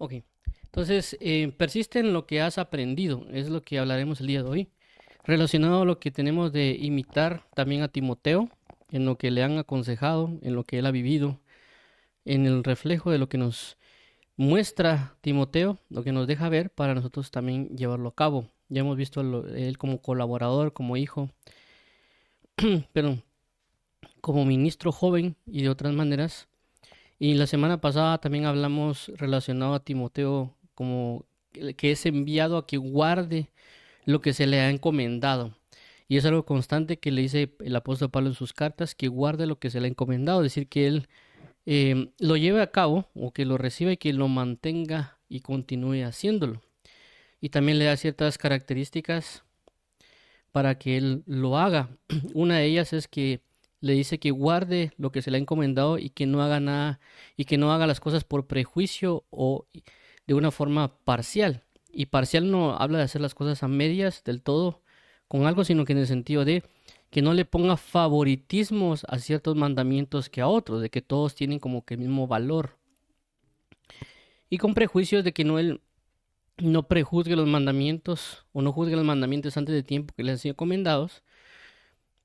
Ok, entonces persiste en lo que has aprendido, es lo que hablaremos el día de hoy, relacionado a lo que tenemos de imitar también a Timoteo, en lo que le han aconsejado, en lo que él ha vivido, en el reflejo de lo que nos muestra Timoteo, lo que nos deja ver para nosotros también llevarlo a cabo. Ya hemos visto él como colaborador, como hijo, pero como ministro joven y de otras maneras. Y la semana pasada también hablamos relacionado a Timoteo como que es enviado a que guarde lo que se le ha encomendado. Y es algo constante que le dice el apóstol Pablo en sus cartas, que guarde lo que se le ha encomendado, es decir, que él lo lleve a cabo o que lo reciba y que lo mantenga y continúe haciéndolo. Y también le da ciertas características para que él lo haga. Una de ellas es que le dice que guarde lo que se le ha encomendado y que no haga nada y que no haga las cosas por prejuicio o de una forma parcial. Y parcial no habla de hacer las cosas a medias del todo con algo, sino que en el sentido de que no le ponga favoritismos a ciertos mandamientos que a otros, de que todos tienen como que el mismo valor. Y con prejuicios de que él no prejuzgue los mandamientos o no juzgue los mandamientos antes de tiempo que le han sido encomendados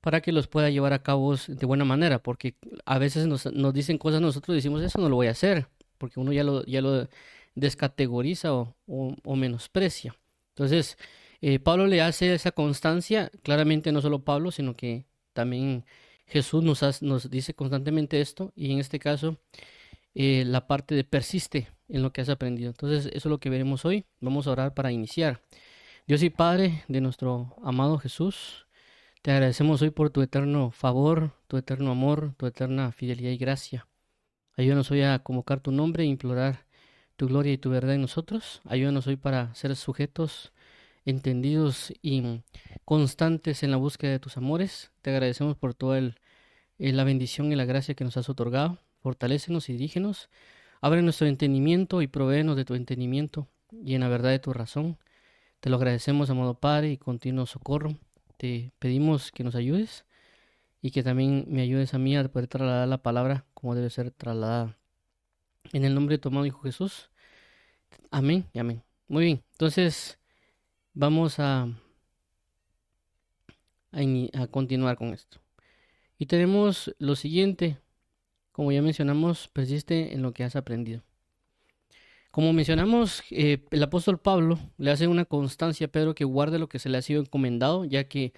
para que los pueda llevar a cabo de buena manera, porque a veces nos dicen cosas, nosotros decimos eso no lo voy a hacer, porque uno ya lo descategoriza o menosprecia. Entonces, Pablo le hace esa constancia, claramente no solo Pablo, sino que también Jesús nos dice constantemente esto, y en este caso la parte de persiste en lo que has aprendido. Entonces, eso es lo que veremos hoy. Vamos a orar para iniciar. Dios y Padre de nuestro amado Jesús, te agradecemos hoy por tu eterno favor, tu eterno amor, tu eterna fidelidad y gracia. Ayúdanos hoy a convocar tu nombre e implorar tu gloria y tu verdad en nosotros. Ayúdanos hoy para ser sujetos, entendidos y constantes en la búsqueda de tus amores. Te agradecemos por toda la bendición y la gracia que nos has otorgado. Fortalécenos y dirígenos. Abre nuestro entendimiento y provéenos de tu entendimiento y en la verdad de tu razón. Te lo agradecemos, amado Padre, y continuo socorro. Te pedimos que nos ayudes y que también me ayudes a mí a poder trasladar la palabra como debe ser trasladada. En el nombre de tu amado Hijo Jesús. Amén y amén. Muy bien, entonces vamos a continuar con esto. Y tenemos lo siguiente, como ya mencionamos, persiste en lo que has aprendido. Como mencionamos, el apóstol Pablo le hace una constancia a Pedro que guarde lo que se le ha sido encomendado, ya que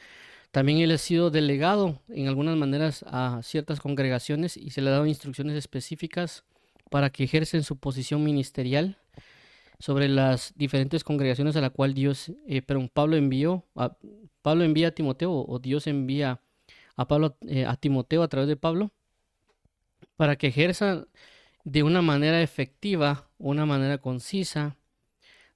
también él ha sido delegado en algunas maneras a ciertas congregaciones y se le ha dado instrucciones específicas para que ejercen su posición ministerial sobre las diferentes congregaciones a la cual Pablo envía a Timoteo o Dios envía a Timoteo a través de Pablo para que ejerza de una manera efectiva, una manera concisa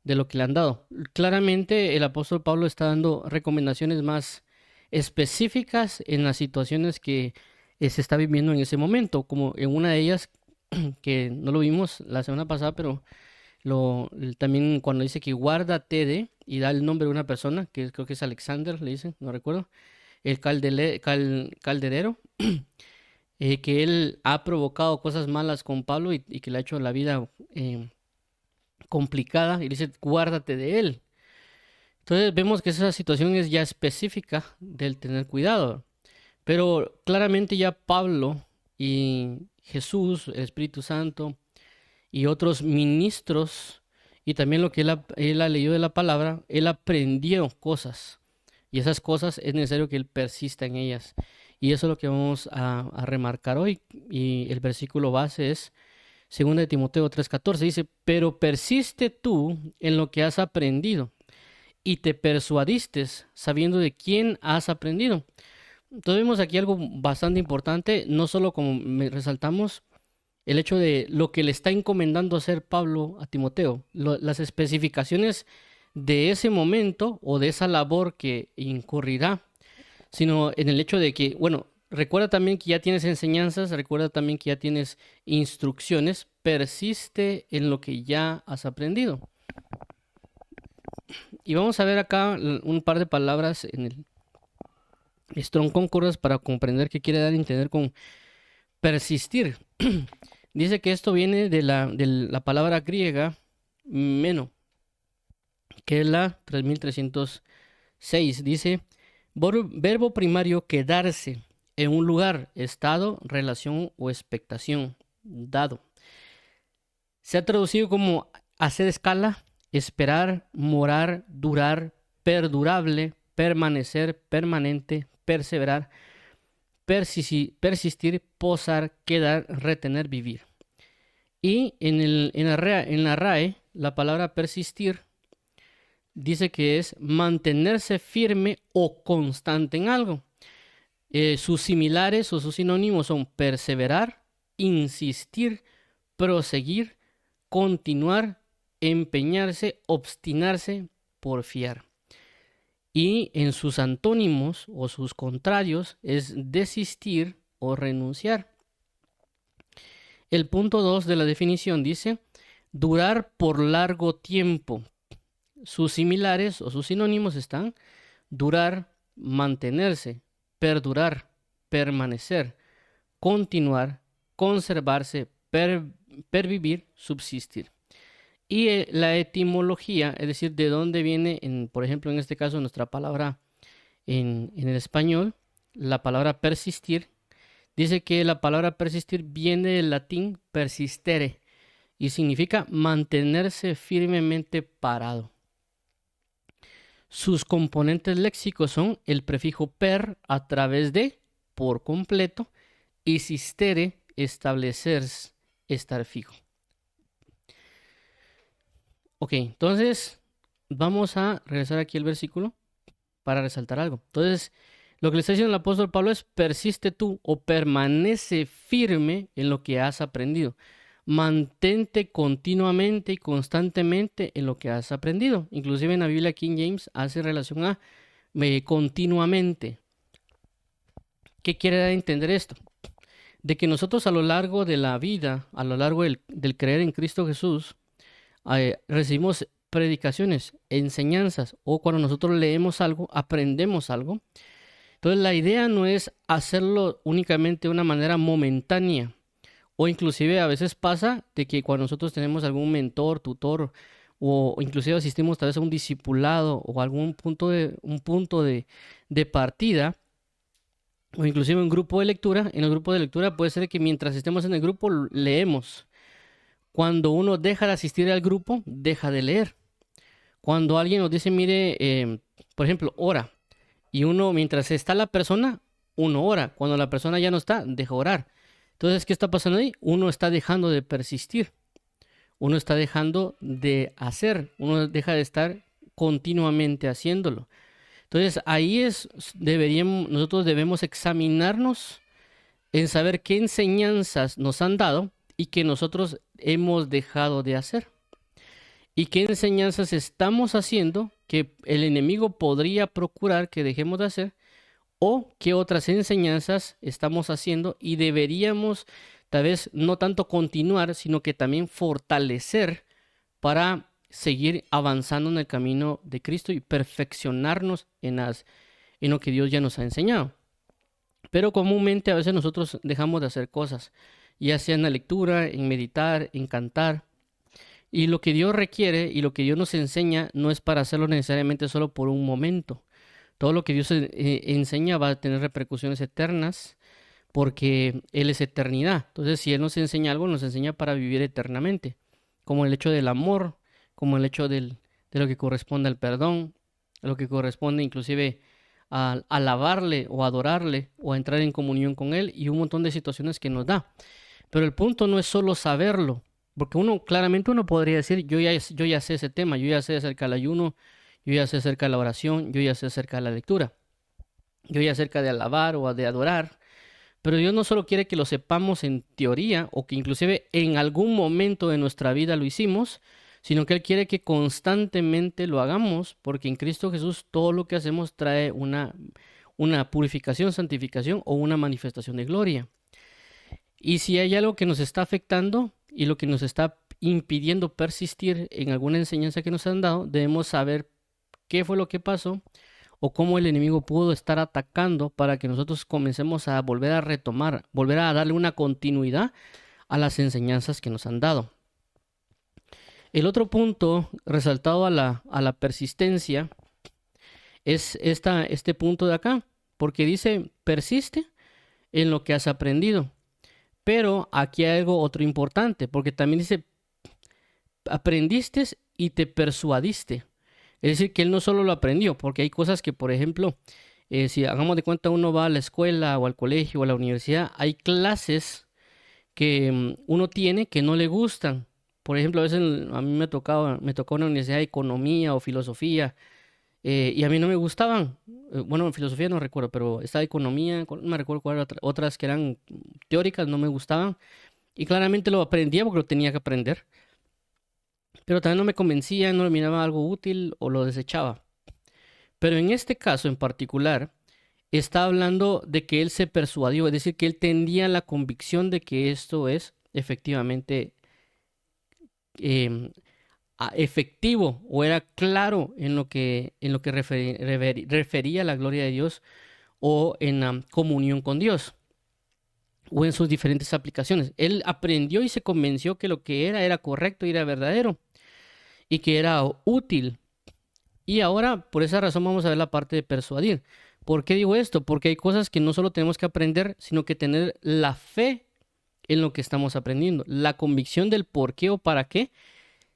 de lo que le han dado. Claramente el apóstol Pablo está dando recomendaciones más específicas en las situaciones que se está viviendo en ese momento, como en una de ellas que no lo vimos la semana pasada, pero también cuando dice que guárdate de y da el nombre de una persona, que creo que es Alexander, le dicen, no recuerdo, el calderero, que él ha provocado cosas malas con Pablo y que le ha hecho la vida complicada y dice, guárdate de él. Entonces vemos que esa situación es ya específica del tener cuidado. Pero claramente ya Pablo y Jesús, el Espíritu Santo y otros ministros y también lo que él ha leído de la palabra, él aprendió cosas. Y esas cosas es necesario que él persista en ellas. Y eso es lo que vamos a remarcar hoy. Y el versículo base es 2 de Timoteo 3:14. Dice, pero persiste tú en lo que has aprendido y te persuadiste sabiendo de quién has aprendido. Entonces vemos aquí algo bastante importante, no solo como resaltamos el hecho de lo que le está encomendando hacer Pablo a Timoteo, las especificaciones de ese momento o de esa labor que incurrirá, sino en el hecho de que, bueno, recuerda también que ya tienes enseñanzas, recuerda también que ya tienes instrucciones, persiste en lo que ya has aprendido. Y vamos a ver acá un par de palabras en el Strong Concordance para comprender qué quiere dar a entender con persistir. Dice que esto viene de la palabra griega menos, que es la 3306. Dice, verbo primario quedarse en un lugar, estado, relación o expectación, dado. Se ha traducido como hacer escala, esperar, morar, durar, perdurable, permanecer, permanente, perseverar, persistir, posar, quedar, retener, vivir. Y en la RAE, la palabra persistir dice que es mantenerse firme o constante en algo. Sus similares o sus sinónimos son perseverar, insistir, proseguir, continuar, empeñarse, obstinarse, porfiar. Y en sus antónimos o sus contrarios es desistir o renunciar. El punto 2 de la definición dice durar por largo tiempo. Sus similares o sus sinónimos están durar, mantenerse, perdurar, permanecer, continuar, conservarse, pervivir, subsistir. Y la etimología, es decir, de dónde viene, por ejemplo, en este caso, nuestra palabra en el español, la palabra persistir, dice que la palabra persistir viene del latín persistere y significa mantenerse firmemente parado. Sus componentes léxicos son el prefijo per, a través de, por completo, y sistere, establecer, estar fijo. Ok, entonces vamos a regresar aquí al versículo para resaltar algo. Entonces, lo que le está diciendo el apóstol Pablo es persiste tú o permanece firme en lo que has aprendido. Mantente continuamente y constantemente en lo que has aprendido. Inclusive en la Biblia King James hace relación a continuamente. ¿Qué quiere dar a entender esto? De que nosotros a lo largo de la vida, a lo largo del creer en Cristo Jesús, recibimos predicaciones, enseñanzas, o cuando nosotros leemos algo, aprendemos algo. Entonces la idea no es hacerlo únicamente de una manera momentánea, o inclusive a veces pasa de que cuando nosotros tenemos algún mentor, tutor, o inclusive asistimos tal vez a un discipulado o algún punto de partida, o inclusive un grupo de lectura, en el grupo de lectura puede ser que mientras estemos en el grupo leemos. Cuando uno deja de asistir al grupo, deja de leer. Cuando alguien nos dice, mire, por ejemplo, ora, y uno, mientras está la persona, uno ora. Cuando la persona ya no está, deja orar. Entonces, ¿qué está pasando ahí? Uno está dejando de persistir. Uno está dejando de hacer. Uno deja de estar continuamente haciéndolo. Entonces, ahí nosotros debemos examinarnos en saber qué enseñanzas nos han dado y que nosotros hemos dejado de hacer. ¿Y qué enseñanzas estamos haciendo que el enemigo podría procurar que dejemos de hacer? ¿O qué otras enseñanzas estamos haciendo y deberíamos tal vez no tanto continuar, sino que también fortalecer para seguir avanzando en el camino de Cristo y perfeccionarnos en lo que Dios ya nos ha enseñado? Pero comúnmente a veces nosotros dejamos de hacer cosas, ya sea en la lectura, en meditar, en cantar. Y lo que Dios requiere y lo que Dios nos enseña no es para hacerlo necesariamente solo por un momento. Todo lo que Dios enseña va a tener repercusiones eternas porque Él es eternidad. Entonces, si Él nos enseña algo, nos enseña para vivir eternamente. Como el hecho del amor, como el hecho de lo que corresponde al perdón, lo que corresponde inclusive a alabarle o adorarle o a entrar en comunión con Él y un montón de situaciones que nos da. Pero el punto no es solo saberlo. Porque claramente uno podría decir, yo ya sé ese tema, yo ya sé acerca del ayuno, yo ya sé acerca de la oración, yo ya sé acerca de la lectura, yo ya sé acerca de alabar o de adorar. Pero Dios no solo quiere que lo sepamos en teoría o que inclusive en algún momento de nuestra vida lo hicimos, sino que Él quiere que constantemente lo hagamos, porque en Cristo Jesús todo lo que hacemos trae una purificación, santificación o una manifestación de gloria. Y si hay algo que nos está afectando y lo que nos está impidiendo persistir en alguna enseñanza que nos han dado, debemos saber qué fue lo que pasó o cómo el enemigo pudo estar atacando para que nosotros comencemos a volver a retomar, volver a darle una continuidad a las enseñanzas que nos han dado. El otro punto resaltado a la persistencia es este punto de acá, porque dice, persiste en lo que has aprendido. Pero aquí hay algo otro importante, porque también dice, aprendiste y te persuadiste. Es decir, que él no solo lo aprendió, porque hay cosas que, por ejemplo, si hagamos de cuenta uno va a la escuela o al colegio o a la universidad, hay clases que uno tiene que no le gustan. Por ejemplo, a veces a mí me tocó una universidad de economía o filosofía y a mí no me gustaban. Bueno, en filosofía no recuerdo, pero esta economía, no me recuerdo cuál era otras que eran teóricas, no me gustaban. Y claramente lo aprendía porque lo tenía que aprender. Pero también no me convencía, no lo miraba algo útil o lo desechaba. Pero en este caso en particular, está hablando de que él se persuadió, es decir, que él tenía la convicción de que esto es efectivamente em, efectivo o era claro en lo que refería a la gloria de Dios o en la comunión con Dios o en sus diferentes aplicaciones. Él aprendió y se convenció que lo que era correcto y era verdadero y que era útil. Y ahora, por esa razón, vamos a ver la parte de persuadir. ¿Por qué digo esto? Porque hay cosas que no solo tenemos que aprender, sino que tener la fe en lo que estamos aprendiendo, la convicción del por qué o para qué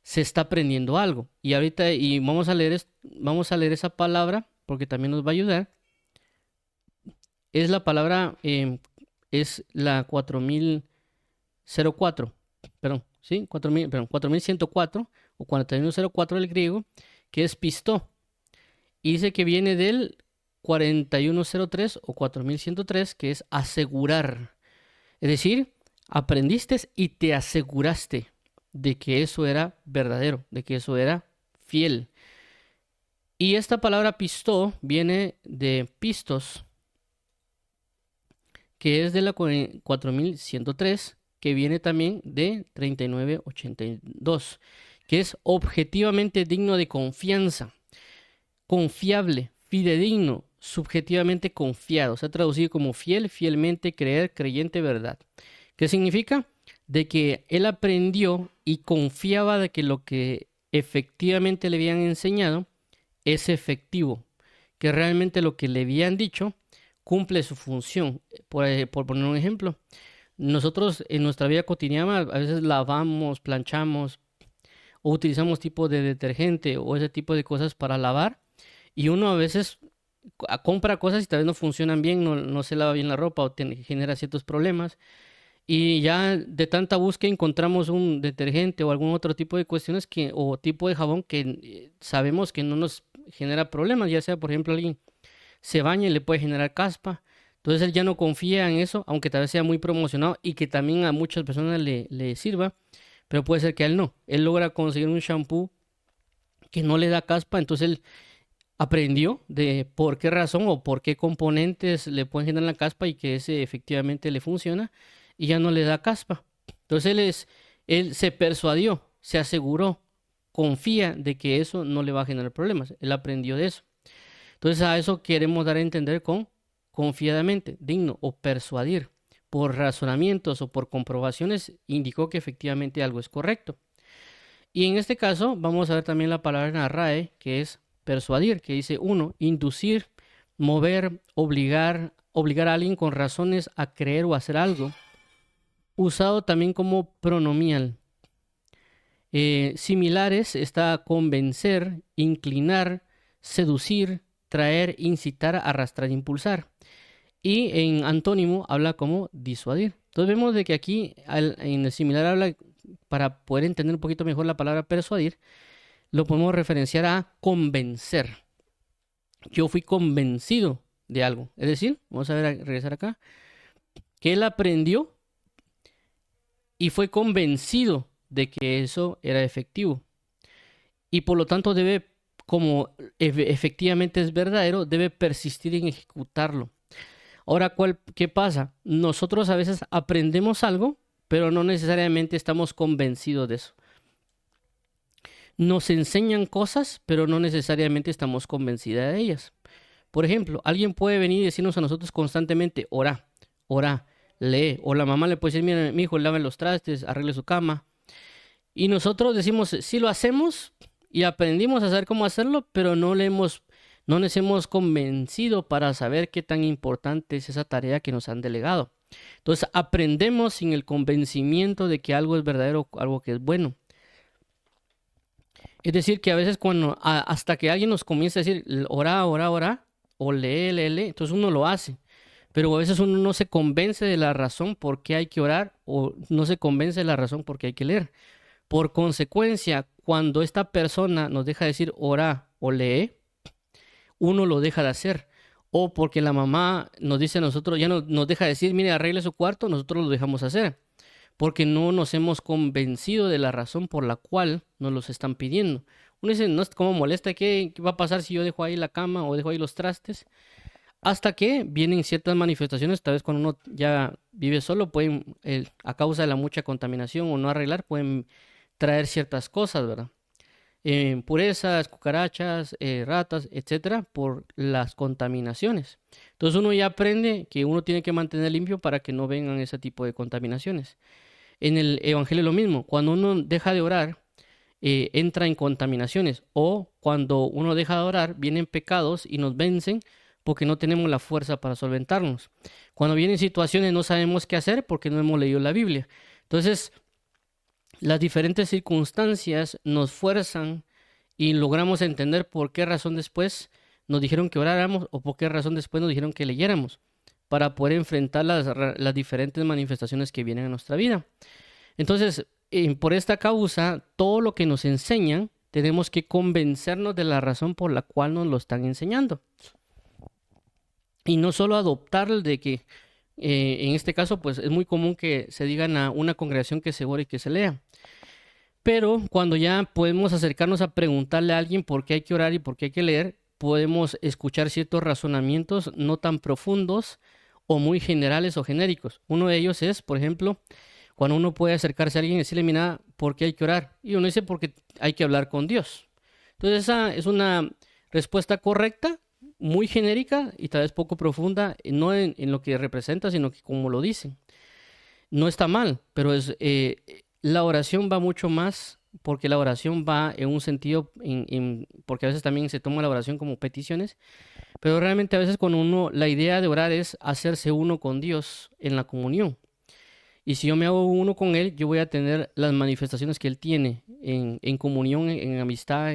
se está aprendiendo algo. Y ahorita, y vamos a leer, vamos a leer esa palabra, porque también nos va a ayudar. Es la palabra, es la 4004, perdón, ¿sí? 4000, perdón, 4104 o 4104 del griego, que es pistó. Y dice que viene del 4103 o 4103, que es asegurar. Es decir, aprendiste y te aseguraste de que eso era verdadero, de que eso era fiel. Y esta palabra pistó viene de pistos, que es de la 4103, que viene también de 3982, que es objetivamente digno de confianza, confiable, fidedigno, subjetivamente confiado. Se ha traducido como fiel, fielmente, creer, creyente, verdad. ¿Qué significa? De que él aprendió y confiaba de que lo que efectivamente le habían enseñado es efectivo, que realmente lo que le habían dicho cumple su función. Por poner un ejemplo, nosotros en nuestra vida cotidiana a veces lavamos, planchamos o utilizamos tipo de detergente o ese tipo de cosas para lavar y uno a veces compra cosas y tal vez no funcionan bien, no se lava bien la ropa o genera ciertos problemas. Y ya de tanta búsqueda encontramos un detergente o algún otro tipo de cuestiones o tipo de jabón que sabemos que no nos genera problemas, ya sea por ejemplo alguien se baña y le puede generar caspa. Entonces él ya no confía en eso, aunque tal vez sea muy promocionado y que también a muchas personas le sirva, pero puede ser que a él no. Él logra conseguir un shampoo que no le da caspa, entonces él aprendió de por qué razón o por qué componentes le pueden generar la caspa y que ese efectivamente le funciona y ya no le da caspa. Entonces él se persuadió, se aseguró, confía de que eso no le va a generar problemas. Él aprendió de eso. Entonces a eso queremos dar a entender con confiadamente, digno o persuadir. Por razonamientos o por comprobaciones indicó que efectivamente algo es correcto. Y en este caso vamos a ver también la palabra en la RAE, que es persuadir, que dice uno, inducir, mover, obligar a alguien con razones a creer o hacer algo, usado también como pronomial. Similares está convencer, inclinar, seducir, traer, incitar, arrastrar, impulsar. Y en antónimo habla como disuadir. Entonces vemos de que aquí en el similar habla, para poder entender un poquito mejor la palabra persuadir, lo podemos referenciar a convencer. Yo fui convencido de algo. Es decir, vamos a ver, a regresar acá, que él aprendió y fue convencido de que eso era efectivo. Y por lo tanto debe, como efectivamente es verdadero, debe persistir en ejecutarlo. Ahora, ¿qué pasa? Nosotros a veces aprendemos algo, pero no necesariamente estamos convencidos de eso. Nos enseñan cosas, pero no necesariamente estamos convencidos de ellas. Por ejemplo, alguien puede venir y decirnos a nosotros constantemente, ora, ora, lee. O la mamá le puede decir, mira, mi hijo, lave los trastes, arregle su cama. Y nosotros decimos, sí lo hacemos y aprendimos a saber cómo hacerlo, pero no nos hemos convencido para saber qué tan importante es esa tarea que nos han delegado. Entonces aprendemos sin el convencimiento de que algo es verdadero, algo que es bueno. Es decir, que a veces hasta que alguien nos comienza a decir, ora, ora, ora, o lee, lee, lee, entonces uno lo hace. Pero a veces uno no se convence de la razón por qué hay que orar o no se convence de la razón por qué hay que leer. Por consecuencia, cuando esta persona nos deja decir ora o lee, uno lo deja de hacer. O porque la mamá nos dice a nosotros, ya nos deja decir, mire, arregle su cuarto, nosotros lo dejamos hacer. Porque no nos hemos convencido de la razón por la cual nos los están pidiendo. Uno dice, no es como molesta, ¿qué va a pasar si yo dejo ahí la cama o dejo ahí los trastes? Hasta que vienen ciertas manifestaciones, tal vez cuando uno ya vive solo, pueden, a causa de la mucha contaminación o no arreglar, pueden traer ciertas cosas, ¿verdad? Impurezas, cucarachas, ratas, etcétera, por las contaminaciones. Entonces uno ya aprende que uno tiene que mantener limpio para que no vengan ese tipo de contaminaciones. En el Evangelio es lo mismo. Cuando uno deja de orar, entra en contaminaciones. O cuando uno deja de orar, vienen pecados y nos vencen porque no tenemos la fuerza para solventarnos. Cuando vienen situaciones no sabemos qué hacer porque no hemos leído la Biblia. Entonces, las diferentes circunstancias nos fuerzan y logramos entender por qué razón después nos dijeron que oráramos o por qué razón después nos dijeron que leyéramos para poder enfrentar las diferentes manifestaciones que vienen a nuestra vida. Entonces, por esta causa, todo lo que nos enseñan, tenemos que convencernos de la razón por la cual nos lo están enseñando. Y no solo adoptar de que, en este caso, pues es muy común que se digan a una congregación que se ore y que se lea. Pero cuando ya podemos acercarnos a preguntarle a alguien por qué hay que orar y por qué hay que leer, podemos escuchar ciertos razonamientos no tan profundos o muy generales o genéricos. Uno de ellos es, por ejemplo, cuando uno puede acercarse a alguien y decirle, mira, ¿por qué hay que orar? Y uno dice, porque hay que hablar con Dios. Entonces esa es una respuesta correcta, muy genérica y tal vez poco profunda, no en lo que representa, sino que como lo dicen. No está mal, pero la oración va mucho más, porque la oración va en un sentido, porque a veces también se toma la oración como peticiones, pero realmente a veces cuando la idea de orar es hacerse uno con Dios en la comunión. Y si yo me hago uno con Él, yo voy a tener las manifestaciones que Él tiene en comunión, en amistad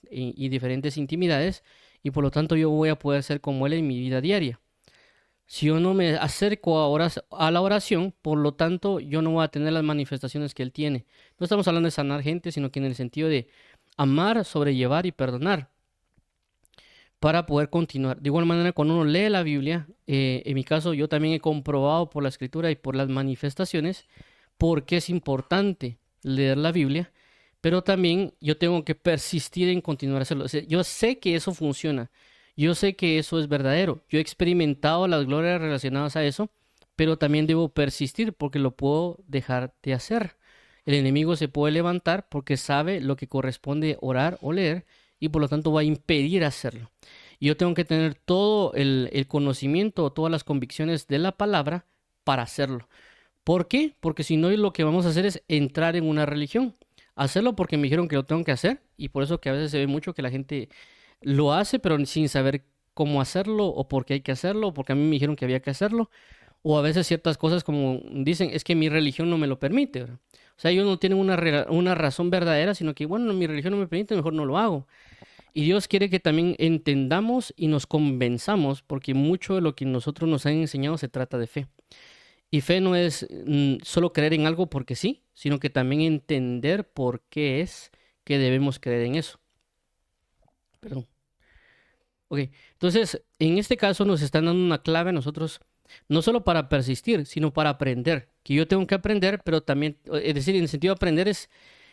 y diferentes intimidades, y por lo tanto yo voy a poder ser como Él en mi vida diaria. Si yo no me acerco a la oración, por lo tanto yo no voy a tener las manifestaciones que Él tiene. No estamos hablando de sanar gente, sino que en el sentido de amar, sobrellevar y perdonar para poder continuar. De igual manera, cuando uno lee la Biblia, en mi caso yo también he comprobado por la escritura y por las manifestaciones por qué es importante leer la Biblia, pero también yo tengo que persistir en continuar a hacerlo. O sea, yo sé que eso funciona, yo sé que eso es verdadero, yo he experimentado las glorias relacionadas a eso, pero también debo persistir porque lo puedo dejar de hacer. El enemigo se puede levantar porque sabe lo que corresponde orar o leer y por lo tanto va a impedir hacerlo. Y yo tengo que tener todo el conocimiento, todas las convicciones de la palabra para hacerlo. ¿Por qué? Porque si no, lo que vamos a hacer es entrar en una religión. Hacerlo porque me dijeron que lo tengo que hacer y por eso que a veces se ve mucho que la gente lo hace pero sin saber cómo hacerlo o por qué hay que hacerlo o porque a mí me dijeron que había que hacerlo. O a veces ciertas cosas como dicen, es que mi religión no me lo permite, ¿verdad? O sea, ellos no tienen una razón verdadera, sino que, bueno, mi religión no me permite, mejor no lo hago. Y Dios quiere que también entendamos y nos convenzamos, porque mucho de lo que nosotros nos han enseñado se trata de fe. Y fe no es solo creer en algo porque sí, sino que también entender por qué es que debemos creer en eso. Perdón. Ok, entonces, en este caso nos están dando una clave a nosotros, no solo para persistir, sino para aprender. Que yo tengo que aprender, pero también, es decir, en el sentido de aprender es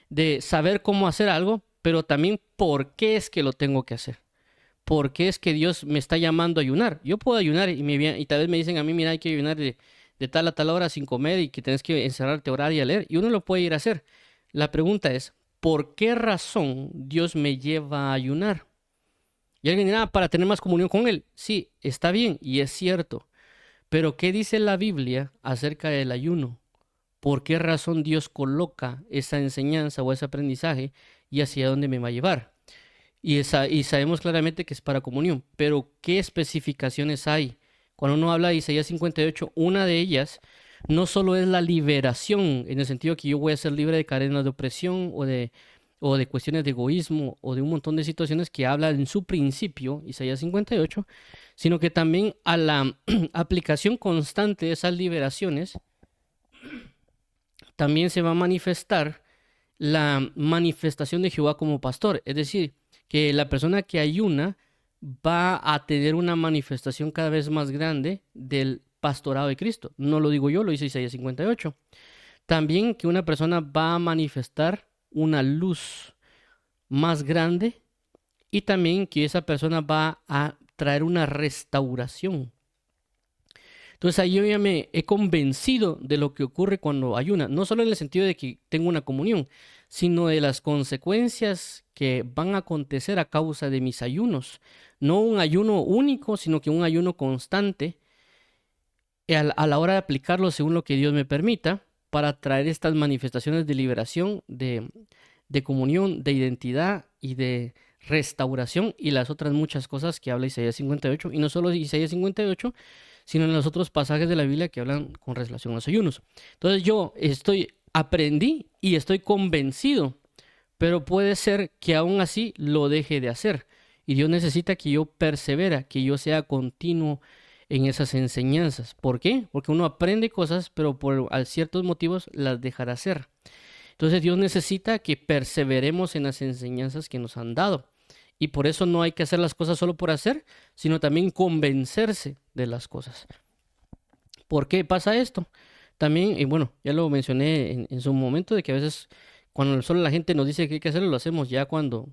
de saber cómo hacer algo, pero también por qué es que lo tengo que hacer. ¿Por qué es que Dios me está llamando a ayunar? Yo puedo ayunar y tal vez me dicen a mí, mira, hay que ayunar de tal a tal hora sin comer y que tienes que encerrarte, orar y a leer. Y uno lo puede ir a hacer. La pregunta es, ¿por qué razón Dios me lleva a ayunar? Y alguien dirá, para tener más comunión con Él. Sí, está bien y es cierto. Pero ¿qué dice la Biblia acerca del ayuno? por qué razón Dios coloca esa enseñanza o ese aprendizaje y hacia dónde me va a llevar. Y sabemos claramente que es para comunión, pero ¿qué especificaciones hay? Cuando uno habla de Isaías 58, una de ellas no solo es la liberación, en el sentido que yo voy a ser libre de cadenas de opresión o de cuestiones de egoísmo o de un montón de situaciones que habla en su principio, Isaías 58, sino que también a la aplicación constante de esas liberaciones también se va a manifestar la manifestación de Jehová como pastor. Es decir, que la persona que ayuna va a tener una manifestación cada vez más grande del pastorado de Cristo. No lo digo yo, lo dice Isaías 58. También que una persona va a manifestar una luz más grande y también que esa persona va a traer una restauración. Entonces ahí yo ya me he convencido de lo que ocurre cuando ayuna, no solo en el sentido de que tengo una comunión, sino de las consecuencias que van a acontecer a causa de mis ayunos. No un ayuno único, sino que un ayuno constante a la hora de aplicarlo según lo que Dios me permita para traer estas manifestaciones de liberación, de comunión, de identidad y de restauración y las otras muchas cosas que habla Isaías 58, y no solo Isaías 58, sino en los otros pasajes de la Biblia que hablan con relación a los ayunos. Entonces aprendí y estoy convencido, pero puede ser que aún así lo deje de hacer. Y Dios necesita que yo persevera, que yo sea continuo en esas enseñanzas. ¿Por qué? Porque uno aprende cosas, pero a ciertos motivos las dejará hacer. Entonces Dios necesita que perseveremos en las enseñanzas que nos han dado. Y por eso no hay que hacer las cosas solo por hacer, sino también convencerse de las cosas. ¿Por qué pasa esto? También, y bueno, ya lo mencioné en su momento, de que a veces cuando solo la gente nos dice que hay que hacerlo, lo hacemos. Ya cuando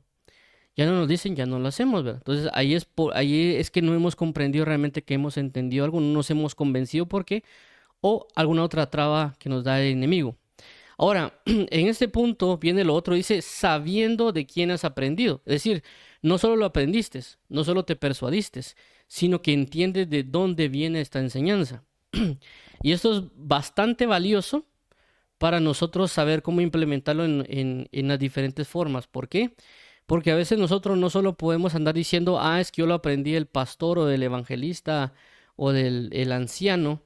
ya no nos dicen, ya no lo hacemos, ¿verdad? Entonces ahí es que no hemos comprendido realmente que hemos entendido algo, no nos hemos convencido por qué, o alguna otra traba que nos da el enemigo. Ahora, en este punto viene lo otro, dice, sabiendo de quién has aprendido. Es decir, no solo lo aprendiste, no solo te persuadiste, sino que entiendes de dónde viene esta enseñanza. Y esto es bastante valioso para nosotros saber cómo implementarlo en las diferentes formas. ¿Por qué? Porque a veces nosotros no solo podemos andar diciendo, es que yo lo aprendí del pastor o del evangelista o del anciano,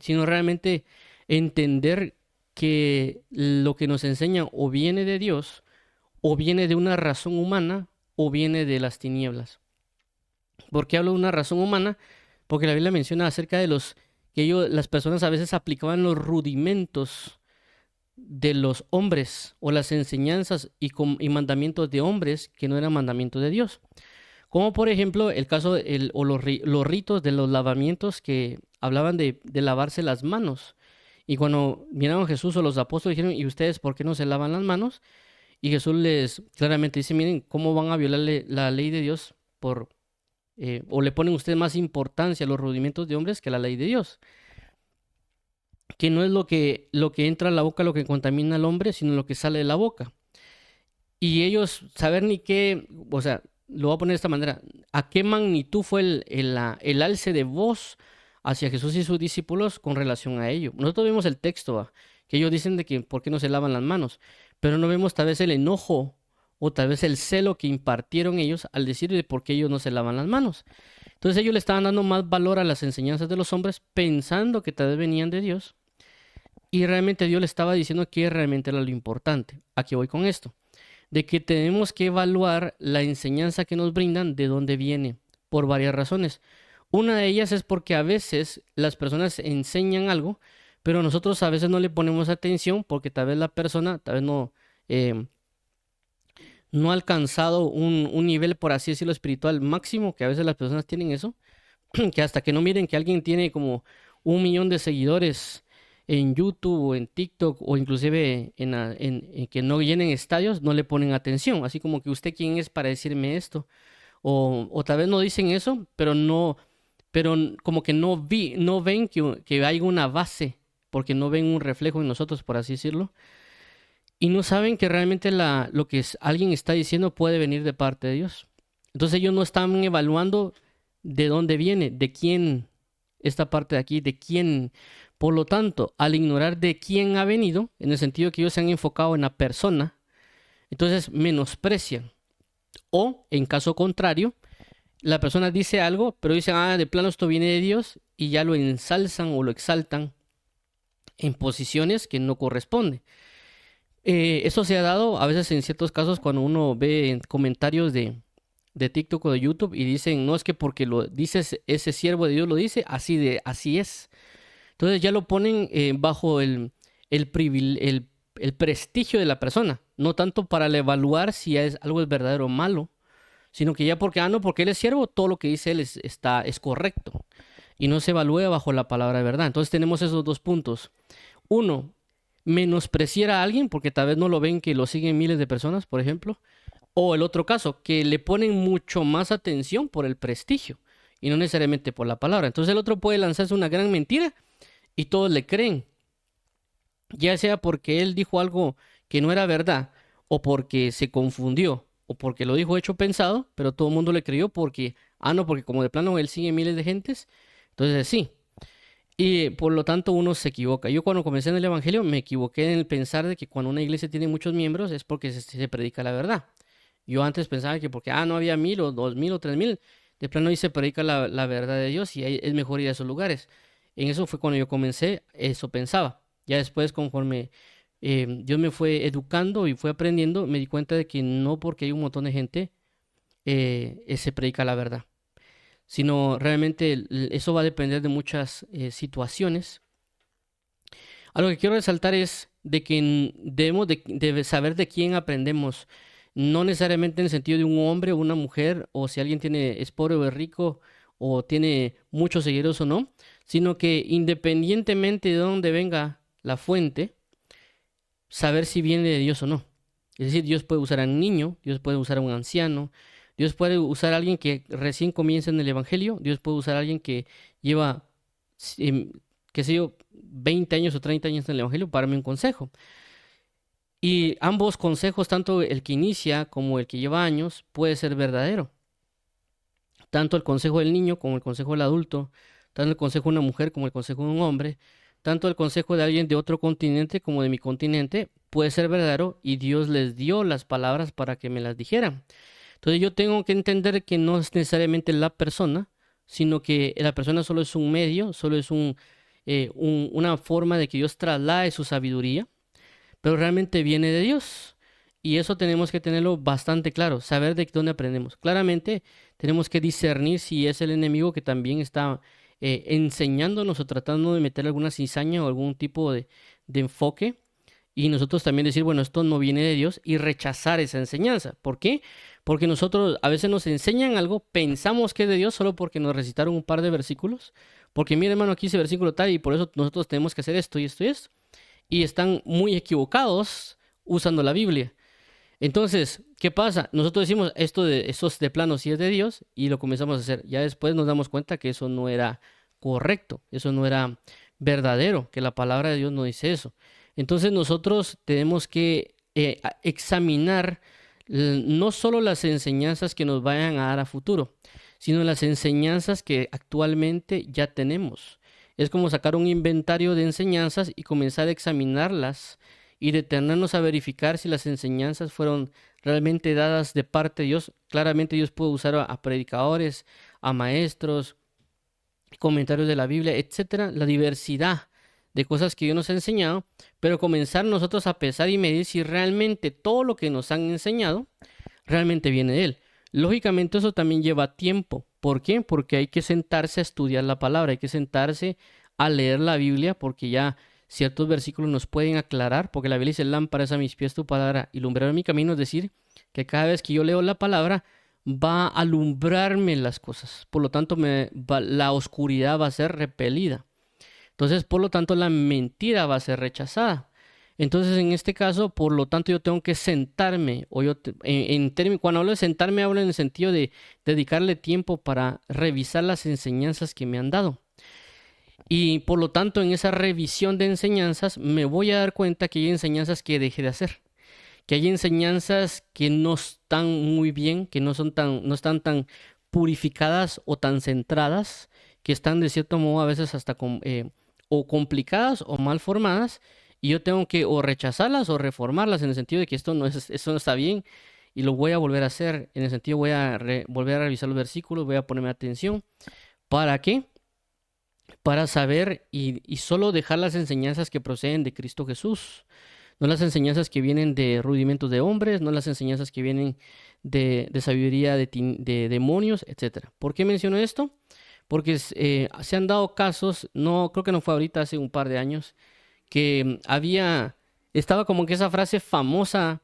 sino realmente entender que lo que nos enseñan o viene de Dios, o viene de una razón humana, o viene de las tinieblas. ¿Por qué hablo de una razón humana? Porque la Biblia menciona acerca de las personas a veces aplicaban los rudimentos de los hombres o las enseñanzas y mandamientos de hombres que no eran mandamientos de Dios. Como por ejemplo el caso los ritos de los lavamientos que hablaban de lavarse las manos. Y cuando vinieron Jesús o los apóstoles dijeron, ¿y ustedes por qué no se lavan las manos? Y Jesús les claramente dice, miren, ¿cómo van a violar la ley de Dios o le ponen ustedes más importancia a los rudimentos de hombres que a la ley de Dios? Que no es lo que entra a la boca lo que contamina al hombre, sino lo que sale de la boca. Y ellos saber ni qué, o sea, lo voy a poner de esta manera, a qué magnitud fue el alce de voz hacia Jesús y sus discípulos con relación a ello. Nosotros vemos el texto, que ellos dicen de que por qué no se lavan las manos, pero no vemos tal vez el enojo o tal vez el celo que impartieron ellos al decir de por qué ellos no se lavan las manos. Entonces ellos le estaban dando más valor a las enseñanzas de los hombres pensando que tal vez venían de Dios y realmente Dios le estaba diciendo que realmente era lo importante. Aquí voy con esto, de que tenemos que evaluar la enseñanza que nos brindan de dónde viene, por varias razones. Una de ellas es porque a veces las personas enseñan algo, pero nosotros a veces no le ponemos atención porque tal vez la persona, tal vez no ha alcanzado un nivel, por así decirlo, espiritual máximo, que a veces las personas tienen eso, que hasta que no miren que alguien tiene como 1 millón de seguidores en YouTube o en TikTok o inclusive en que no llenen estadios, no le ponen atención. Así como que usted quién es para decirme esto. O tal vez no dicen eso, pero como que no ven que hay una base, porque no ven un reflejo en nosotros, por así decirlo. Y no saben que realmente lo que alguien está diciendo puede venir de parte de Dios. Entonces ellos no están evaluando de dónde viene, de quién esta parte de aquí, de quién. Por lo tanto, al ignorar de quién ha venido, en el sentido que ellos se han enfocado en la persona, entonces menosprecian. O, en caso contrario, la persona dice algo, pero dicen, ah, de plano esto viene de Dios, y ya lo ensalzan o lo exaltan en posiciones que no corresponden. Eso se ha dado a veces en ciertos casos cuando uno ve en comentarios de TikTok o de YouTube y dicen, no es que porque lo dices ese siervo de Dios lo dice, así es. Entonces ya lo ponen bajo el prestigio de la persona, no tanto para evaluar si algo es verdadero o malo, sino que ya porque, no, porque él es siervo, todo lo que dice él es correcto y no se evalúa bajo la palabra de verdad. Entonces tenemos esos dos puntos. Uno, menospreciar a alguien porque tal vez no lo ven que lo siguen miles de personas, por ejemplo. O el otro caso, que le ponen mucho más atención por el prestigio y no necesariamente por la palabra. Entonces el otro puede lanzarse una gran mentira y todos le creen, ya sea porque él dijo algo que no era verdad, o porque se confundió, o porque lo dijo hecho pensado, pero todo el mundo le creyó porque, no, porque como de plano él sigue miles de gentes, entonces sí. Y por lo tanto uno se equivoca. Yo cuando comencé en el Evangelio me equivoqué en el pensar de que cuando una iglesia tiene muchos miembros es porque se predica la verdad. Yo antes pensaba que porque no había 1000 o 2000 o 3000, de plano ahí se predica la verdad de Dios y ahí es mejor ir a esos lugares. En eso fue cuando yo comencé, eso pensaba. Ya después, conforme Dios me fue educando y fue aprendiendo, me di cuenta de que no porque hay un montón de gente se predica la verdad, sino realmente eso va a depender de muchas situaciones. Algo que quiero resaltar es de que debemos de saber de quién aprendemos, no necesariamente en el sentido de un hombre o una mujer, o si alguien es pobre o es rico, o tiene muchos seguidores o no, sino que independientemente de dónde venga la fuente, saber si viene de Dios o no. Es decir, Dios puede usar a un niño, Dios puede usar a un anciano, Dios puede usar a alguien que recién comienza en el Evangelio, Dios puede usar a alguien que lleva, qué sé yo, 20 años o 30 años en el Evangelio para darme un consejo. Y ambos consejos, tanto el que inicia como el que lleva años, puede ser verdadero. Tanto el consejo del niño como el consejo del adulto, tanto el consejo de una mujer como el consejo de un hombre, tanto el consejo de alguien de otro continente como de mi continente, puede ser verdadero y Dios les dio las palabras para que me las dijeran. Entonces yo tengo que entender que no es necesariamente la persona, sino que la persona solo es un medio, solo es una forma de que Dios traslade su sabiduría, pero realmente viene de Dios. Y eso tenemos que tenerlo bastante claro, saber de dónde aprendemos. Claramente tenemos que discernir si es el enemigo que también está enseñándonos o tratando de meter alguna cizaña o algún tipo de enfoque. Y nosotros también decir, bueno, esto no viene de Dios y rechazar esa enseñanza. ¿Por qué? Porque nosotros a veces nos enseñan algo, pensamos que es de Dios solo porque nos recitaron un par de versículos. Porque mira, hermano, aquí dice versículo tal y por eso nosotros tenemos que hacer esto y esto y esto. Y están muy equivocados usando la Biblia. Entonces, ¿qué pasa? Nosotros decimos esto de plano sí es de Dios y lo comenzamos a hacer. Ya después nos damos cuenta que eso no era correcto, eso no era verdadero, que la palabra de Dios no dice eso. Entonces nosotros tenemos que examinar no solo las enseñanzas que nos vayan a dar a futuro, sino las enseñanzas que actualmente ya tenemos. Es como sacar un inventario de enseñanzas y comenzar a examinarlas y detenernos a verificar si las enseñanzas fueron realmente dadas de parte de Dios. Claramente Dios puede usar a predicadores, a maestros, comentarios de la Biblia, etcétera, la diversidad de cosas que Dios nos ha enseñado, pero comenzar nosotros a pesar y medir si realmente todo lo que nos han enseñado realmente viene de Él. Lógicamente eso también lleva tiempo. ¿Por qué? Porque hay que sentarse a estudiar la palabra, hay que sentarse a leer la Biblia, porque ya ciertos versículos nos pueden aclarar, porque la Biblia dice, lámpara es a mis pies tu palabra y lumbrera mi camino, es decir, que cada vez que yo leo la palabra va a alumbrarme las cosas, por lo tanto la oscuridad va a ser repelida. Entonces, por lo tanto, la mentira va a ser rechazada. Entonces, en este caso, por lo tanto, yo tengo que sentarme, o cuando hablo de sentarme, hablo en el sentido de dedicarle tiempo para revisar las enseñanzas que me han dado. Y por lo tanto, en esa revisión de enseñanzas, me voy a dar cuenta que hay enseñanzas que dejé de hacer, que hay enseñanzas que no están muy bien, que no están tan purificadas o tan centradas, que están de cierto modo a veces hasta o complicadas o mal formadas, y yo tengo que o rechazarlas o reformarlas en el sentido de que esto no está bien y lo voy a volver a hacer. En el sentido voy a volver a revisar los versículos, voy a ponerme atención. ¿Para qué? Para saber y solo dejar las enseñanzas que proceden de Cristo Jesús. No las enseñanzas que vienen de rudimentos de hombres, no las enseñanzas que vienen de sabiduría de demonios, etcétera. ¿Por qué menciono esto? Porque se han dado casos, no creo que no fue ahorita, hace un par de años, que estaba como que esa frase famosa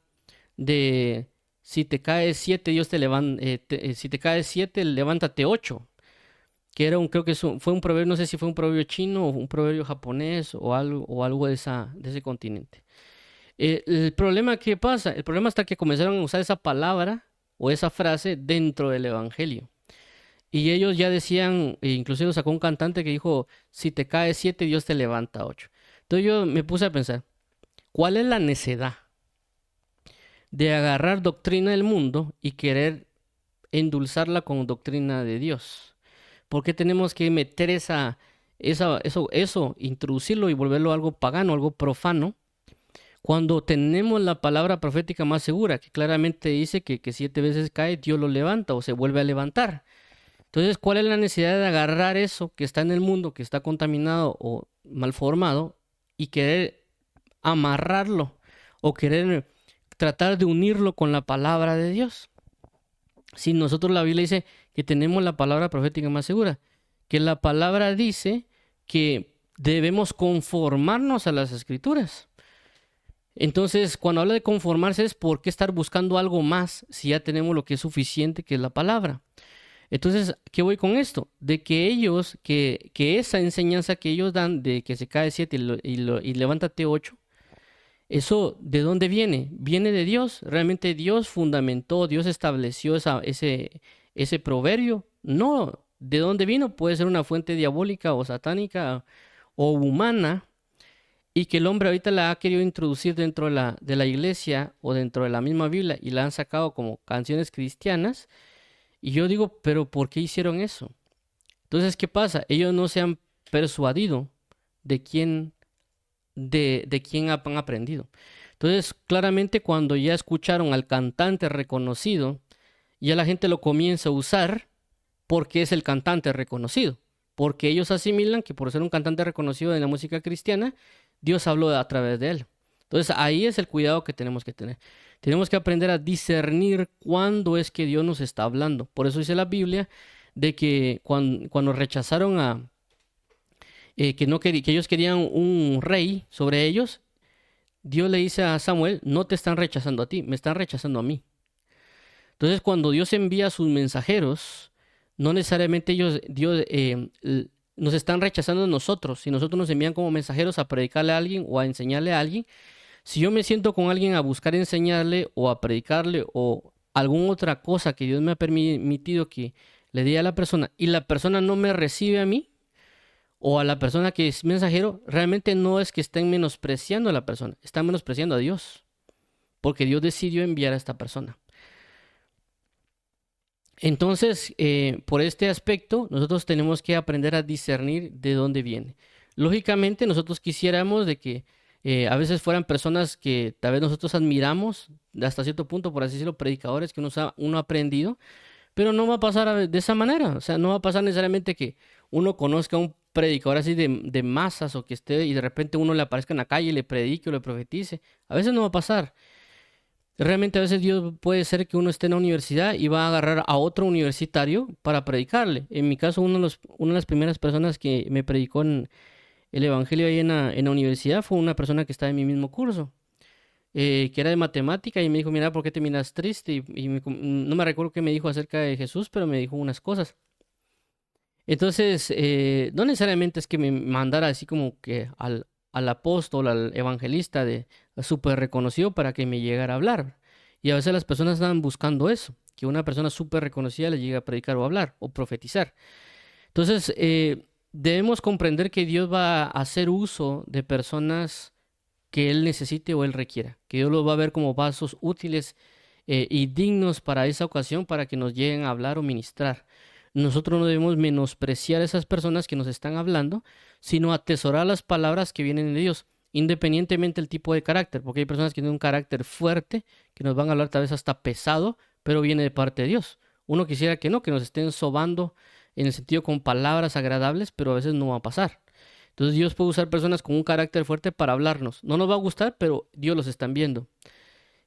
de si te caes siete, Dios te levanta, si te caes siete, levántate ocho. Que era creo que fue un proverbio, no sé si fue un proverbio chino o un proverbio japonés o algo de ese continente. El problema que pasa, el problema está que comenzaron a usar esa palabra o esa frase dentro del evangelio. Y ellos ya decían, inclusive sacó un cantante que dijo, si te cae siete, Dios te levanta ocho. Entonces yo me puse a pensar, ¿cuál es la necedad de agarrar doctrina del mundo y querer endulzarla con doctrina de Dios? ¿Por qué tenemos que meter eso, introducirlo y volverlo algo pagano, algo profano, cuando tenemos la palabra profética más segura, que claramente dice que siete veces cae, Dios lo levanta o se vuelve a levantar? Entonces, ¿cuál es la necesidad de agarrar eso que está en el mundo, que está contaminado o mal formado, y querer amarrarlo o querer tratar de unirlo con la palabra de Dios? Si nosotros, la Biblia dice que tenemos la palabra profética más segura, que la palabra dice que debemos conformarnos a las escrituras. Entonces, cuando habla de conformarse es por qué estar buscando algo más si ya tenemos lo que es suficiente, que es la palabra. Entonces, ¿qué voy con esto? De que que esa enseñanza que ellos dan de que se cae siete y levántate ocho, ¿eso de dónde viene? ¿Viene de Dios? ¿Realmente Dios fundamentó, Dios estableció ese proverbio? No. ¿De dónde vino? Puede ser una fuente diabólica o satánica o humana, y que el hombre ahorita la ha querido introducir dentro de la iglesia o dentro de la misma Biblia y la han sacado como canciones cristianas. Y yo digo, ¿pero por qué hicieron eso? Entonces, ¿qué pasa? Ellos no se han persuadido de quién han aprendido. Entonces, claramente cuando ya escucharon al cantante reconocido, ya la gente lo comienza a usar porque es el cantante reconocido. Porque ellos asimilan que por ser un cantante reconocido de la música cristiana, Dios habló a través de él. Entonces, ahí es el cuidado que tenemos que tener. Tenemos que aprender a discernir cuándo es que Dios nos está hablando. Por eso dice la Biblia de que cuando rechazaron que ellos querían un rey sobre ellos, Dios le dice a Samuel, no te están rechazando a ti, me están rechazando a mí. Entonces, cuando Dios envía a sus mensajeros, no necesariamente nos están rechazando a nosotros. Si nosotros nos envían como mensajeros a predicarle a alguien o a enseñarle a alguien, si yo me siento con alguien a buscar enseñarle o a predicarle o alguna otra cosa que Dios me ha permitido que le diga a la persona y la persona no me recibe a mí o a la persona que es mensajero, realmente no es que estén menospreciando a la persona, están menospreciando a Dios, porque Dios decidió enviar a esta persona. Entonces, por este aspecto, nosotros tenemos que aprender a discernir de dónde viene. Lógicamente, nosotros quisiéramos de que a veces fueran personas que tal vez nosotros admiramos, hasta cierto punto, por así decirlo, predicadores que uno ha aprendido, pero no va a pasar de esa manera. O sea, no va a pasar necesariamente que uno conozca a un predicador así de masas o que esté y de repente uno le aparezca en la calle y le predique o le profetice. A veces no va a pasar. Realmente a veces Dios puede ser que uno esté en la universidad y va a agarrar a otro universitario para predicarle. En mi caso, una de las primeras personas que me predicó en el evangelio ahí en la universidad fue una persona que estaba en mi mismo curso, que era de matemática y me dijo, mira, ¿por qué te miras triste? No me recuerdo qué me dijo acerca de Jesús, pero me dijo unas cosas. Entonces, no necesariamente es que me mandara así como que al apóstol, al evangelista de súper reconocido para que me llegara a hablar. Y a veces las personas están buscando eso, que una persona súper reconocida le llegue a predicar o hablar o profetizar. Entonces, debemos comprender que Dios va a hacer uso de personas que Él necesite o Él requiera, que Dios los va a ver como vasos útiles y dignos para esa ocasión, para que nos lleguen a hablar o ministrar. nosotros no debemos menospreciar a esas personas que nos están hablando, sino atesorar las palabras que vienen de Dios, independientemente del tipo de carácter, porque hay personas que tienen un carácter fuerte, que nos van a hablar tal vez hasta pesado, pero viene de parte de Dios. Uno quisiera que no, que nos estén sobando en el sentido con palabras agradables, pero a veces no va a pasar. Entonces Dios puede usar personas con un carácter fuerte para hablarnos. No nos va a gustar, pero Dios los está viendo.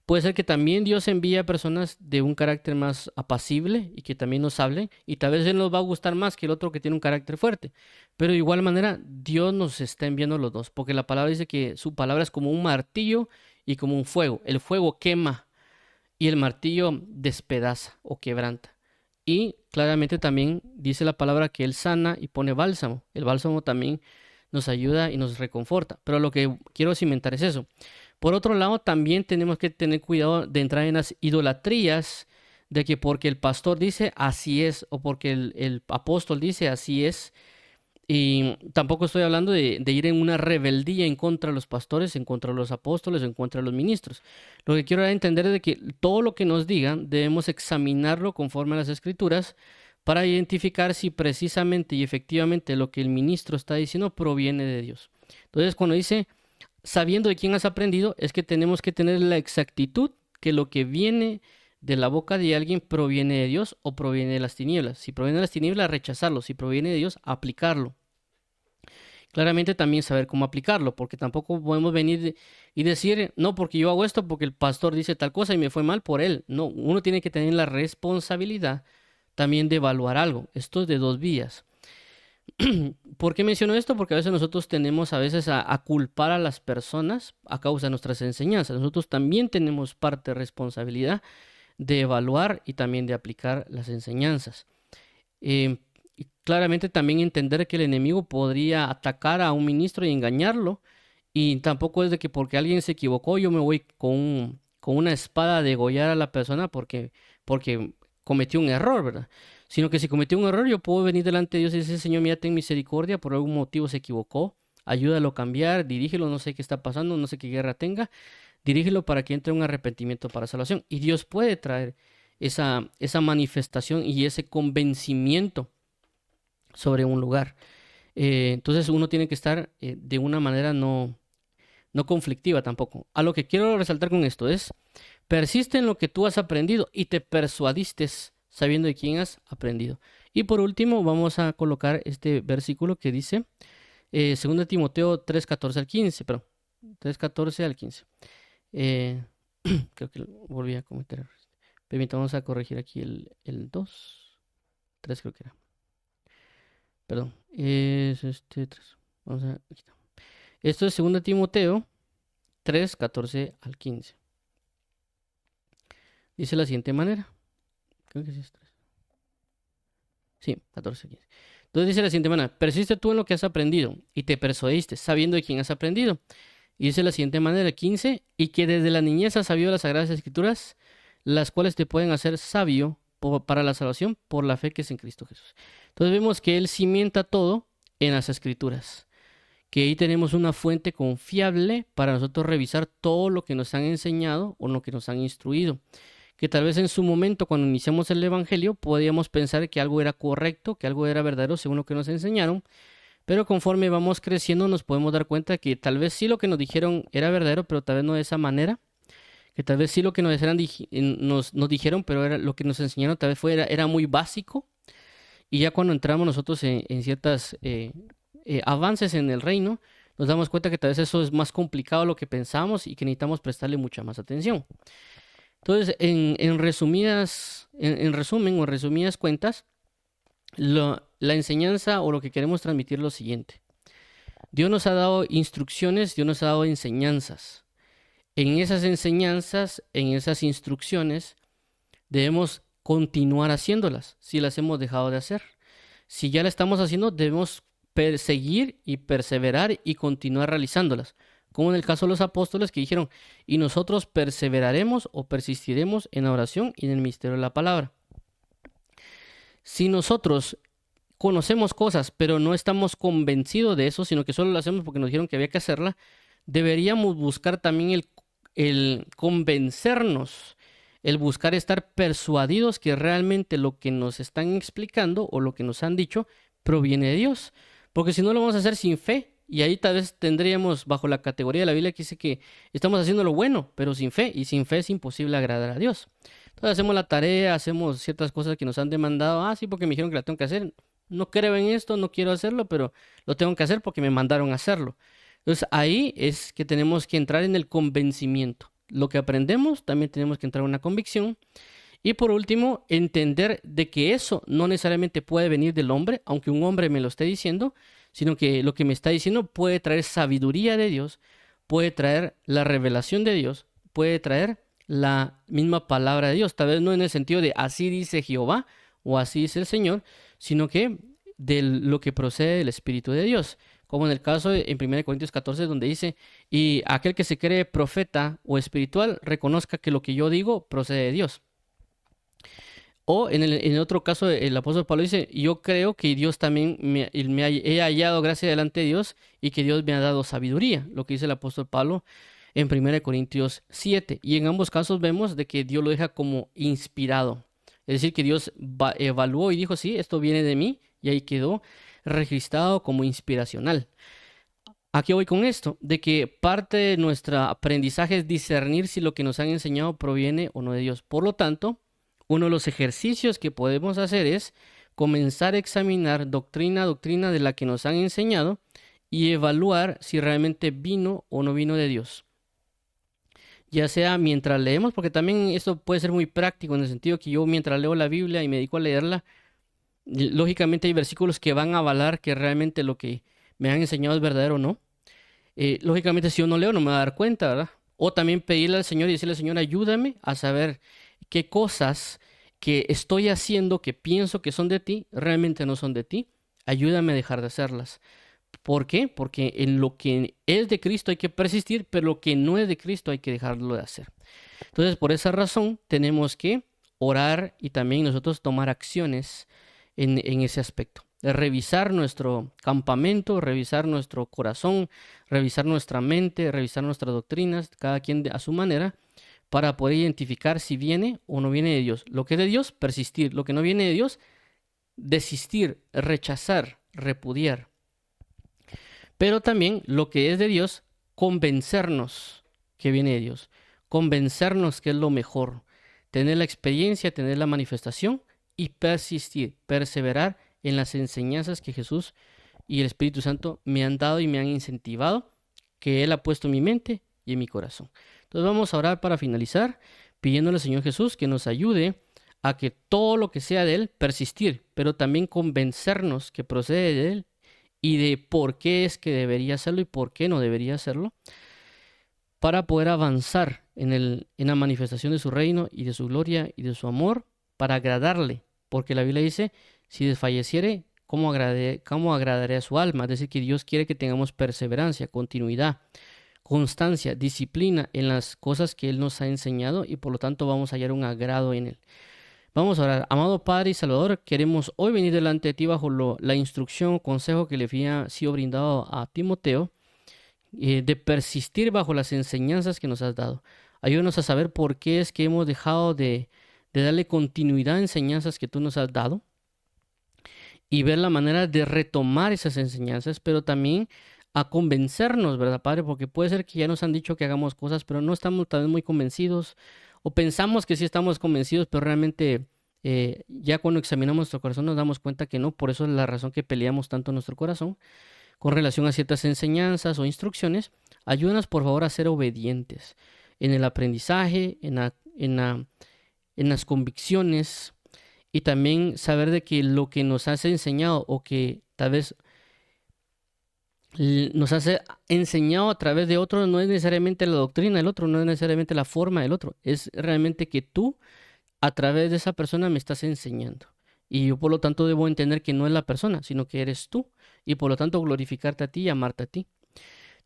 Puede ser que también Dios envíe a personas de un carácter más apacible y que también nos hablen, y tal vez Él nos va a gustar más que el otro que tiene un carácter fuerte. Pero de igual manera, Dios nos está enviando los dos, porque la palabra dice que su palabra es como un martillo y como un fuego. El fuego quema y el martillo despedaza o quebranta. Y claramente también dice la palabra que Él sana y pone bálsamo. El bálsamo también nos ayuda y nos reconforta. Pero lo que quiero cimentar es eso. Por otro lado, también tenemos que tener cuidado de entrar en las idolatrías, de que porque el pastor dice así es, o porque el apóstol dice así es. Y tampoco estoy hablando de ir en una rebeldía en contra de los pastores, en contra de los apóstoles, en contra de los ministros. Lo que quiero dar a entender es de que todo lo que nos digan debemos examinarlo conforme a las escrituras para identificar si precisamente y efectivamente lo que el ministro está diciendo proviene de Dios. Entonces, cuando dice sabiendo de quién has aprendido, es que tenemos que tener la exactitud que lo que viene de la boca de alguien proviene de Dios o proviene de las tinieblas. Si proviene de las tinieblas, rechazarlo. Si proviene de Dios, aplicarlo. Claramente también saber cómo aplicarlo, porque tampoco podemos venir y decir, no, porque yo hago esto, porque el pastor dice tal cosa y me fue mal por él. No, uno tiene que tener la responsabilidad también de evaluar algo. Esto es de dos vías. ¿Por qué menciono esto? Porque a veces nosotros tenemos a culpar a las personas a causa de nuestras enseñanzas. Nosotros también tenemos parte de responsabilidad de evaluar y también de aplicar las enseñanzas. Y claramente también entender que el enemigo podría atacar a un ministro y engañarlo. Y tampoco es de que porque alguien se equivocó yo me voy con una espada a degollar a la persona porque cometió un error, ¿verdad? Sino que si cometió un error, yo puedo venir delante de Dios y decir, Señor, mira, ten misericordia, por algún motivo se equivocó, ayúdalo a cambiar, dirígelo, no sé qué está pasando, no sé qué guerra tenga, dirígelo para que entre un arrepentimiento para salvación. Y Dios puede traer esa manifestación y ese convencimiento sobre un lugar. Entonces uno tiene que estar de una manera no conflictiva tampoco. A lo que quiero resaltar con esto es, persiste en lo que tú has aprendido y te persuadiste sabiendo de quién has aprendido. Y por último vamos a colocar este versículo que dice, 2 Timoteo 3:14 al 15, perdón, 3:14 al 15. Creo que volví a cometer errores. Permítamos a corregir aquí el 2, 3 creo que era. Perdón, es este 3. Vamos a, aquí está. Esto es 2 Timoteo 3:14 al 15. Dice de la siguiente manera. Creo que sí es 3. Sí, 14, 15. Entonces dice de la siguiente manera, persiste tú en lo que has aprendido y te persuadiste, sabiendo de quién has aprendido. Y dice de la siguiente manera, 15, y que desde la niñez has sabido las Sagradas Escrituras, las cuales te pueden hacer sabio para la salvación por la fe que es en Cristo Jesús. Entonces vemos que Él cimienta todo en las Escrituras, que ahí tenemos una fuente confiable para nosotros revisar todo lo que nos han enseñado o lo que nos han instruido. Que tal vez en su momento, cuando iniciamos el Evangelio, podíamos pensar que algo era correcto, que algo era verdadero según lo que nos enseñaron, pero conforme vamos creciendo nos podemos dar cuenta que tal vez sí lo que nos dijeron era verdadero, pero tal vez no de esa manera, que tal vez sí lo que nos dijeron, pero era, lo que nos enseñaron tal vez era muy básico, y ya cuando entramos nosotros en ciertos avances en el reino, nos damos cuenta que tal vez eso es más complicado de lo que pensamos y que necesitamos prestarle mucha más atención. Entonces, en resumen o en resumidas cuentas, la enseñanza o lo que queremos transmitir es lo siguiente. Dios nos ha dado instrucciones, Dios nos ha dado enseñanzas. En esas enseñanzas, en esas instrucciones, debemos continuar haciéndolas si las hemos dejado de hacer. Si ya las estamos haciendo, debemos perseguir y perseverar y continuar realizándolas. Como en el caso de los apóstoles que dijeron, y nosotros perseveraremos o persistiremos en la oración y en el misterio de la palabra. Si nosotros conocemos cosas, pero no estamos convencidos de eso, sino que solo lo hacemos porque nos dijeron que había que hacerla, deberíamos buscar también el convencernos el buscar estar persuadidos que realmente lo que nos están explicando o lo que nos han dicho proviene de Dios. Porque si no, lo vamos a hacer sin fe. Y ahí tal vez tendríamos bajo la categoría de la Biblia que dice que estamos haciendo lo bueno, pero sin fe. Y sin fe es imposible agradar a Dios. Entonces hacemos la tarea, hacemos ciertas cosas que nos han demandado. Ah, sí, porque me dijeron que la tengo que hacer. No creo en esto, no quiero hacerlo, pero lo tengo que hacer porque me mandaron a hacerlo. Entonces ahí es que tenemos que entrar en el convencimiento. Lo que aprendemos, también tenemos que entrar en una convicción. Y por último, entender de que eso no necesariamente puede venir del hombre, aunque un hombre me lo esté diciendo, sino que lo que me está diciendo puede traer sabiduría de Dios, puede traer la revelación de Dios, puede traer la misma palabra de Dios. Tal vez no en el sentido de así dice Jehová o así dice el Señor, sino que de lo que procede del Espíritu de Dios. Como en el caso en 1 Corintios 14, donde dice, y aquel que se cree profeta o espiritual, reconozca que lo que yo digo procede de Dios. O en el otro caso, el apóstol Pablo dice, yo creo que Dios también he hallado gracia delante de Dios y que Dios me ha dado sabiduría, lo que dice el apóstol Pablo en 1 Corintios 7. Y en ambos casos vemos de que Dios lo deja como inspirado. Es decir, que Dios evaluó y dijo, sí, esto viene de mí, y ahí quedó registrado como inspiracional. ¿A qué voy con esto? De que parte de nuestro aprendizaje es discernir si lo que nos han enseñado proviene o no de Dios. Por lo tanto, uno de los ejercicios que podemos hacer es comenzar a examinar doctrina a doctrina de la que nos han enseñado y evaluar si realmente vino o no vino de Dios. Ya sea mientras leemos, porque también esto puede ser muy práctico en el sentido que yo mientras leo la Biblia y me dedico a leerla, lógicamente hay versículos que van a avalar que realmente lo que me han enseñado es verdadero o no. Lógicamente si yo no leo no me voy a dar cuenta, ¿verdad? O también pedirle al Señor y decirle al Señor, ayúdame a saber qué cosas que estoy haciendo que pienso que son de ti, realmente no son de ti. Ayúdame a dejar de hacerlas. ¿Por qué? Porque en lo que es de Cristo hay que persistir, pero lo que no es de Cristo hay que dejarlo de hacer. Entonces, por esa razón, tenemos que orar y también nosotros tomar acciones en ese aspecto. De revisar nuestro campamento, revisar nuestro corazón, revisar nuestra mente, revisar nuestras doctrinas, cada quien a su manera, para poder identificar si viene o no viene de Dios. Lo que es de Dios, persistir. Lo que no viene de Dios, desistir, rechazar, repudiar. Pero también lo que es de Dios, convencernos que viene de Dios. Convencernos que es lo mejor. Tener la experiencia, tener la manifestación y persistir, perseverar en las enseñanzas que Jesús y el Espíritu Santo me han dado y me han incentivado, que Él ha puesto en mi mente y en mi corazón. Entonces vamos a orar para finalizar, pidiéndole al Señor Jesús que nos ayude a que todo lo que sea de Él, persistir, pero también convencernos que procede de Él y de por qué es que debería hacerlo y por qué no debería hacerlo, para poder avanzar en la manifestación de su reino y de su gloria y de su amor, para agradarle, porque la Biblia dice, si desfalleciere, ¿cómo agradaré a su alma? Es decir, que Dios quiere que tengamos perseverancia, continuidad, constancia, disciplina en las cosas que Él nos ha enseñado y por lo tanto vamos a hallar un agrado en Él. Vamos a orar. Amado Padre y Salvador, queremos hoy venir delante de ti bajo la instrucción o consejo que le había sido brindado a Timoteo, de persistir bajo las enseñanzas que nos has dado. Ayúdanos a saber por qué es que hemos dejado de darle continuidad a enseñanzas que tú nos has dado y ver la manera de retomar esas enseñanzas, pero también a convencernos, ¿verdad, Padre? Porque puede ser que ya nos han dicho que hagamos cosas, pero no estamos tal vez muy convencidos, o pensamos que sí estamos convencidos, pero realmente ya cuando examinamos nuestro corazón nos damos cuenta que no. Por eso es la razón que peleamos tanto en nuestro corazón con relación a ciertas enseñanzas o instrucciones. Ayúdanos, por favor, a ser obedientes en el aprendizaje, en las convicciones, y también saber de que lo que nos has enseñado o que tal vez nos has enseñado a través de otro no es necesariamente la doctrina del otro, no es necesariamente la forma del otro, es realmente que tú a través de esa persona me estás enseñando. Y yo por lo tanto debo entender que no es la persona, sino que eres tú. Y por lo tanto glorificarte a ti y amarte a ti.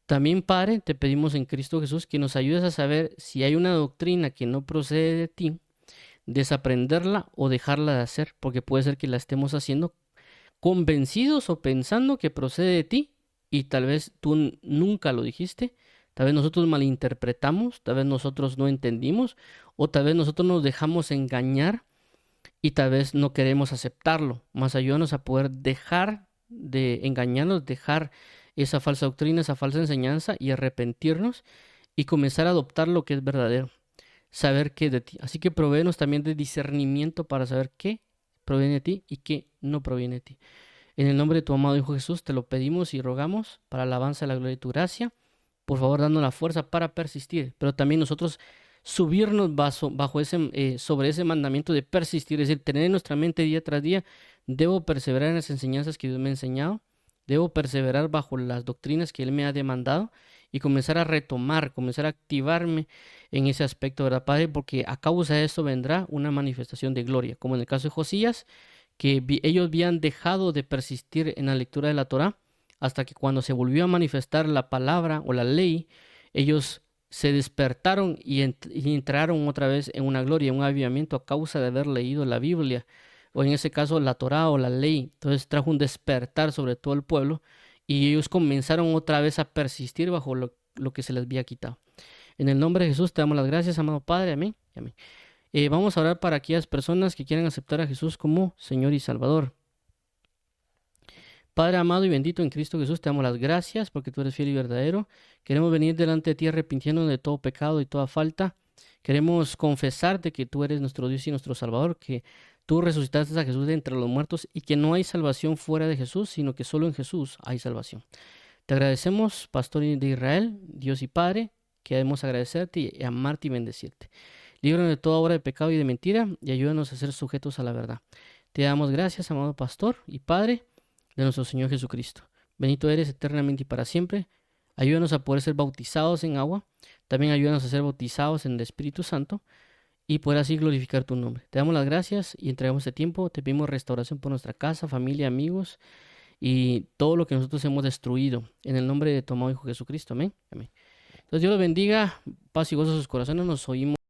También, Padre, te pedimos en Cristo Jesús que nos ayudes a saber si hay una doctrina que no procede de ti, desaprenderla o dejarla de hacer, porque puede ser que la estemos haciendo convencidos o pensando que procede de ti y tal vez tú nunca lo dijiste, Tal vez nosotros malinterpretamos, tal vez nosotros no entendimos, o tal vez nosotros nos dejamos engañar y tal vez no queremos aceptarlo. Más ayúdanos a poder dejar de engañarnos, dejar esa falsa doctrina, esa falsa enseñanza y arrepentirnos y comenzar a adoptar lo que es verdadero, saber qué es de ti. Así que provéenos también de discernimiento para saber qué proviene de ti y qué no proviene de ti. En el nombre de tu amado Hijo Jesús te lo pedimos y rogamos para alabanza de la gloria de tu gracia. Por favor, dándonos la fuerza para persistir, pero también nosotros subirnos sobre ese mandamiento de persistir, es decir, tener en nuestra mente día tras día, debo perseverar en las enseñanzas que Dios me ha enseñado, debo perseverar bajo las doctrinas que Él me ha demandado y comenzar a retomar, comenzar a activarme en ese aspecto, ¿verdad, Padre? Porque a causa de eso vendrá una manifestación de gloria, como en el caso de Josías, que ellos habían dejado de persistir en la lectura de la Torá, hasta que cuando se volvió a manifestar la palabra o la ley, ellos se despertaron y entraron otra vez en una gloria, en un avivamiento a causa de haber leído la Biblia, o en ese caso la Torá o la ley. Entonces trajo un despertar sobre todo el pueblo y ellos comenzaron otra vez a persistir bajo lo que se les había quitado. En el nombre de Jesús te damos las gracias, amado Padre. Amén. Amén. Vamos a orar para aquellas personas que quieran aceptar a Jesús como Señor y Salvador. Padre amado y bendito en Cristo Jesús, te damos las gracias porque tú eres fiel y verdadero. Queremos venir delante de ti arrepintiéndonos de todo pecado y toda falta. Queremos confesarte que tú eres nuestro Dios y nuestro Salvador, que tú resucitaste a Jesús de entre los muertos y que no hay salvación fuera de Jesús, sino que solo en Jesús hay salvación. Te agradecemos, Pastor de Israel, Dios y Padre, queremos agradecerte y amarte y bendecirte. Líbranos de toda obra de pecado y de mentira y ayúdanos a ser sujetos a la verdad. Te damos gracias, amado Pastor y Padre de nuestro Señor Jesucristo. Bendito eres eternamente y para siempre. Ayúdanos a poder ser bautizados en agua. También ayúdanos a ser bautizados en el Espíritu Santo y poder así glorificar tu nombre. Te damos las gracias y entregamos este tiempo. Te pedimos restauración por nuestra casa, familia, amigos y todo lo que nosotros hemos destruido. En el nombre de tu amado Hijo Jesucristo. Amén. Amén. Entonces Dios los bendiga. Paz y gozo a sus corazones. Nos oímos.